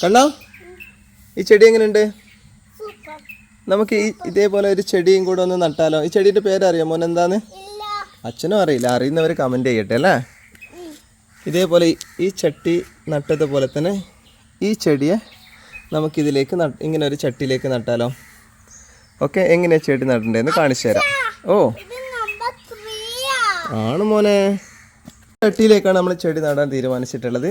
കണ്ടോ ഈ ചെടി എങ്ങനെയുണ്ട്? നമുക്ക് ഇതേപോലെ ഒരു ചെടിയും കൂടെ ഒന്ന് നട്ടാലോ? ഈ ചെടീൻ്റെ പേരറിയാം മോൻ എന്താന്ന്? അച്ഛനും അറിയില്ല, അറിയുന്നവർ കമൻറ്റ് ചെയ്യട്ടെ അല്ലേ. ഇതേപോലെ ഈ ചട്ടി നട്ടതുപോലെ തന്നെ ഈ ചെടിയെ നമുക്കിതിലേക്ക് ഇങ്ങനെ ഒരു ചട്ടിയിലേക്ക് നട്ടാലോ? ഓക്കെ, എങ്ങനെയാണ് ചെടി നടണ്ടേന്ന് കാണിച്ചു തരാം. ഓ ആണ് മോനെ. ചട്ടിയിലേക്കാണ് നമ്മൾ ചെടി നടാൻ തീരുമാനിച്ചിട്ടുള്ളത്.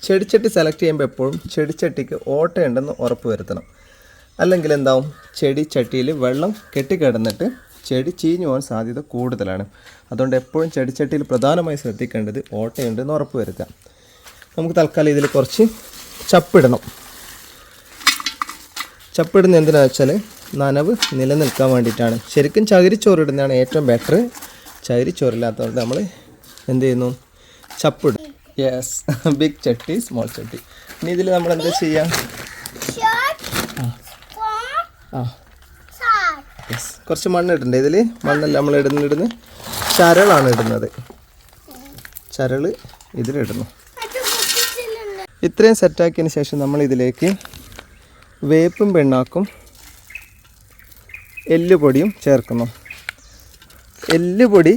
ചെടിച്ചട്ടി സെലക്ട് ചെയ്യുമ്പോൾ എപ്പോഴും ചെടിച്ചട്ടിക്ക് ഓട്ടയുണ്ടെന്ന് ഉറപ്പ് വരുത്തണം. അല്ലെങ്കിൽ എന്താവും, ചെടി ചട്ടിയിൽ വെള്ളം കെട്ടിക്കിടന്നിട്ട് ചെടി ചീഞ്ഞു പോകാൻ സാധ്യത കൂടുതലാണ്. അതുകൊണ്ട് എപ്പോഴും ചെടിച്ചട്ടിയിൽ പ്രധാനമായി ശ്രദ്ധിക്കേണ്ടത് ഓട്ടയുണ്ടെന്ന് ഉറപ്പ് വരുത്തുക. നമുക്ക് തൽക്കാലം ഇതിൽ കുറച്ച് ചപ്പിടണം. ചപ്പിടുന്ന എന്തിനാണെന്ന് വെച്ചാൽ നനവ് നിലനിൽക്കാൻ വേണ്ടിയിട്ടാണ്. ശരിക്കും ചകിരിച്ചോറിടുന്നതാണ് ഏറ്റവും ബെറ്റർ. ചകിരിച്ചോറില്ലാത്തതുകൊണ്ട് നമ്മൾ എന്ത് ചെയ്യുന്നു, ചപ്പിടും. യെസ്, ബിഗ് ചട്ടി സ്മോൾ ചട്ടി. ഇനി ഇതിൽ നമ്മൾ എന്താ ചെയ്യുക? യെസ്, കുറച്ച് മണ്ണ് ഇടണ്ടേ ഇതിൽ? മണ്ണല്ല നമ്മൾ ഇടുന്ന ചരളാണ് ഇടുന്നത്. ചരൾ ഇതിലിടുന്നു. ഇത്രയും സെറ്റാക്കിയതിന് ശേഷം നമ്മൾ ഇതിലേക്ക് വേപ്പും പിണ്ണാക്കും എല്ലുപൊടിയും ചേർക്കുന്നു. എല്ലുപൊടി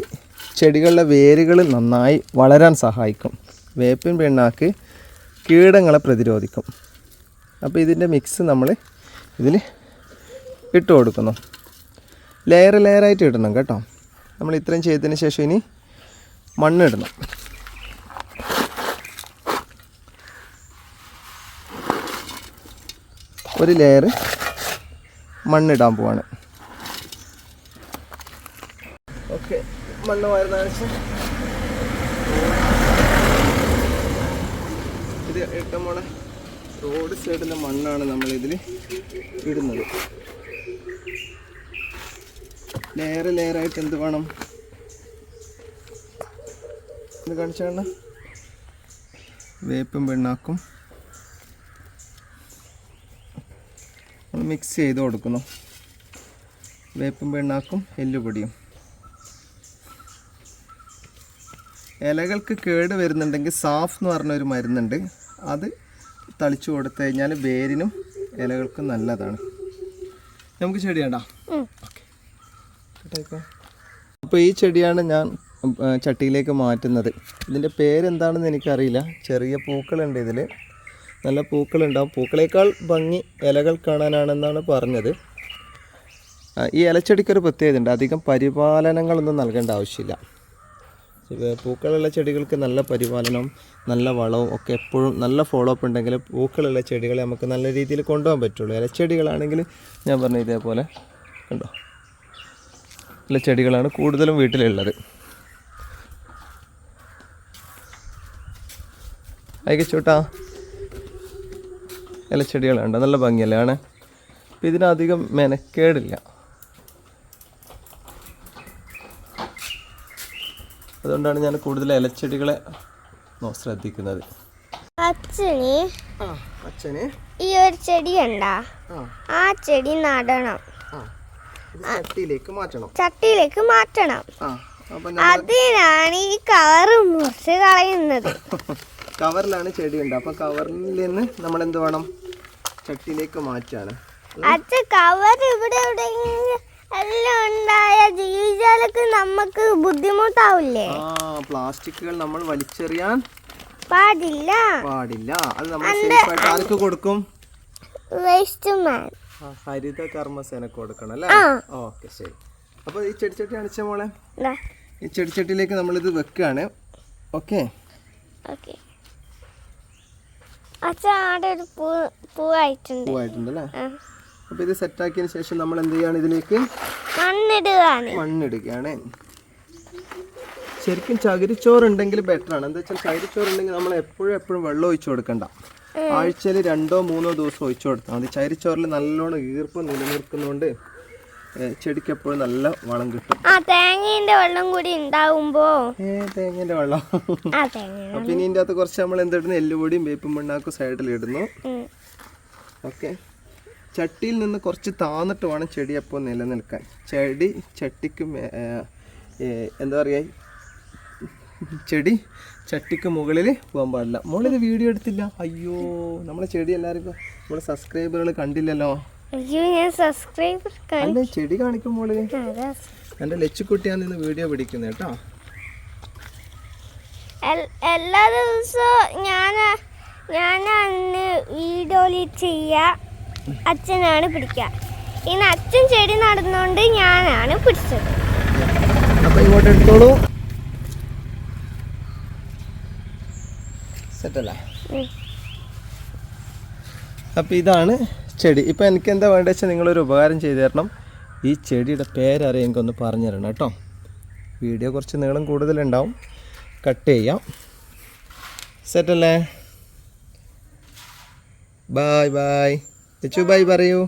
ചെടികളുടെ വേരുകൾ നന്നായി വളരാൻ സഹായിക്കും. വേപ്പിൻ പിണ്ണാക്ക് കീടങ്ങളെ പ്രതിരോധിക്കും. അപ്പോൾ ഇതിൻ്റെ മിക്സ് നമ്മൾ ഇതിൽ ഇട്ട് കൊടുക്കുന്നു. ലെയറായിട്ട് ഇടണം കേട്ടോ. നമ്മൾ ഇത്രയും ചെയ്തതിന് ശേഷം ഇനി മണ്ണിടണം. ഒരു ലെയർ മണ്ണിടാൻ പോവാണ്. ഓക്കെ, മണ്ണ് വാരുന്ന ശേഷം ഇത് ഇട്ടമോളെ റോഡ് സൈഡിലെ മണ്ണാണ് നമ്മളിതിൽ ഇടുന്നത്. ലെയറായിട്ട് എന്ത് വേണം ഇത് കാണിച്ചാണ്. വേപ്പും പിണ്ണാക്കും മിക്സ് ചെയ്ത് കൊടുക്കുന്നു. വേപ്പും പിണ്ണാക്കും എല്ലുപൊടിയും. ഇലകൾക്ക് കേട് വരുന്നുണ്ടെങ്കിൽ സാഫ് എന്ന് പറഞ്ഞൊരു മരുന്നുണ്ട്. അത് തളിച്ചു കൊടുത്തു കഴിഞ്ഞാൽ വേരിനും ഇലകൾക്കും നല്ലതാണ്. നമുക്ക് ചെടി വേണ്ട. അപ്പോൾ ഈ ചെടിയാണ് ഞാൻ ചട്ടിയിലേക്ക് മാറ്റുന്നത്. ഇതിൻ്റെ പേരെന്താണെന്ന് എനിക്കറിയില്ല. ചെറിയ പൂക്കളുണ്ട് ഇതിൽ, നല്ല പൂക്കളുണ്ടാവും. പൂക്കളേക്കാൾ ഭംഗി ഇലകൾ കാണാനാണെന്നാണ് പറഞ്ഞത്. ഈ ഇലച്ചെടിക്കൊരു പ്രത്യേകത ഉണ്ട്, അധികം പരിപാലനങ്ങളൊന്നും നൽകേണ്ട ആവശ്യമില്ല. പൂക്കളുള്ള ചെടികൾക്ക് നല്ല പരിപാലനവും നല്ല വളവും ഒക്കെ എപ്പോഴും നല്ല ഫോളോ അപ്പ് ഉണ്ടെങ്കിൽ പൂക്കളുള്ള ചെടികളെ നമുക്ക് നല്ല രീതിയിൽ കൊണ്ടുപോകാൻ പറ്റുള്ളൂ. ഇലച്ചെടികളാണെങ്കിൽ ഞാൻ പറഞ്ഞ ഇതേപോലെ കണ്ടോ, ഇല ചെടികളാണ് കൂടുതലും വീട്ടിലുള്ളത്. അയക്കച്ചോട്ടാ, ഇലച്ചെടികളുണ്ട്, നല്ല ഭംഗിയല്ലേ ആണ്. അപ്പം ഇതിനധികം മെനക്കേടില്ല. അതുകൊണ്ടാണ് ഞാൻ കൂടുതൽ ഇലച്ചെടികളെ ശ്രദ്ധിക്കുന്നത്. അച്ഛന് ഈ ഒരു ചെടി ഉണ്ടാ, ആ ചെടി നടണം, ചട്ടിയിലേക്ക് മാറ്റണം. അതിനാണ് ഈ കവർ മുറിച്ച് കളയുന്നത്. കവറിലാണ് ചെടി ഉണ്ട്. അപ്പൊ കവറിൽ നിന്ന് നമ്മൾ എന്ത് വേണം, ചട്ടിയിലേക്ക് മാറ്റാണ്. അച്ഛൻ കവർ ഇവിടെ എല്ലാം ഉണ്ടായ ജീവിച്ചാലൊക്കെ നമുക്ക് ബുദ്ധിമുട്ടാവില്ലേ? പ്ലാസ്റ്റിക്കുകൾ നമ്മൾ വലിച്ചെറിയാൻ പാടില്ല. അത് നമ്മൾ സേഫ് ആയിട്ട് ആർക്ക് കൊടുക്കും? വേസ്റ്റ് മാൻ, ഹരിത കർമ്മസേനക്ക് കൊടുക്കണം അല്ലേ? ഓക്കെ, ശരി. അപ്പോൾ ഈ ചെടിച്ചട്ടി അണിച്ച മോളെ, ഈ ചെടിച്ചട്ടിയിലേക്ക് നമ്മളിത് വെക്കുകയാണ്. ഓക്കെ, പൂവായിട്ടുണ്ടല്ലേ? അപ്പോൾ ഇത് സെറ്റാക്കിയതിന് ശേഷം നമ്മൾ എന്ത് ചെയ്യാണ്, ഇതിലേക്ക് മണ്ണിടുകയാണ്. ശരിക്കും ചകിരിച്ചോറുണ്ടെങ്കിൽ ബെറ്ററാണ്. എന്താ വെച്ചാൽ ചകിരിച്ചോറുണ്ടെങ്കിൽ നമ്മൾ എപ്പോഴും വെള്ളം ഒഴിച്ചു കൊടുക്കണ്ട. ആഴ്ചയിൽ 2-3 ദിവസം ഒഴിച്ചു കൊടുത്താൽ മതി. ചകിരിച്ചോറിൽ നല്ലോണം ഈർപ്പം നിലനിൽക്കുന്നതുകൊണ്ട് ചെടിക്ക് എപ്പോഴും നല്ല വളം കിട്ടും. തേങ്ങേന്റെ വെള്ളം കൂടി ഉണ്ടാവുമ്പോ തേങ്ങേന്റെ വെള്ളം. അപ്പൊ ഇനി ഇതിന്റെ അകത്ത് കുറച്ച് നമ്മൾ എന്തിടുന്നു, എല്ലുപൊടിയും വേപ്പും പിണ്ണാക്കും സൈഡിൽ ഇടുന്നു. ഓക്കെ, ചട്ടിയിൽ നിന്ന് കുറച്ച് താന്നിട്ട് വേണം ചെടി അപ്പോൾ നിലനിൽക്കാൻ. ചെടി ചട്ടിക്ക് എന്താ പറയുക, ചെടി ചട്ടിക്ക് മുകളിൽ പോകാൻ പാടില്ല. മോളിത് വീഡിയോ എടുത്തില്ല. അയ്യോ, നമ്മളെ ചെടി എല്ലാവർക്കും നമ്മളെ സബ്സ്ക്രൈബറുകൾ കണ്ടില്ലല്ലോ. അയ്യോ, ഞാൻ സബ്സ്ക്രൈബർ അല്ലേ ചെടി കാണിക്കും മോള്. എൻ്റെ ലച്ചുക്കുട്ടിയാണ് ഇന്ന് വീഡിയോ പിടിക്കുന്നത് കേട്ടോ. എല്ലാ ദിവസവും ഞാൻ അന്ന് വീഡിയോയിൽ ചെയ്യാ, അച്ഛനാണ് പിടിക്കുക. ഇന്ന് അച്ഛൻ ചെടി നടന്നുകൊണ്ട് ഞാനാണ് പിടിച്ചത്. അപ്പം ഇങ്ങോട്ട് എടുത്തോളൂ. സെറ്റല്ല. അപ്പം ഇതാണ് ചെടി. ഇപ്പം എനിക്ക് എന്താ വേണ്ടത് വെച്ചാൽ നിങ്ങളൊരു ഉപകാരം ചെയ്തു തരണം. ഈ ചെടിയുടെ പേരറിയാൻ എനിക്കൊന്ന് പറഞ്ഞു തരണം കേട്ടോ. വീഡിയോ കുറച്ച് നീളം കൂടുതലുണ്ടാവും, കട്ട് ചെയ്യാം. സെറ്റല്ലേ? Bye bye. ലച്ചു ബായ് പറയൂ.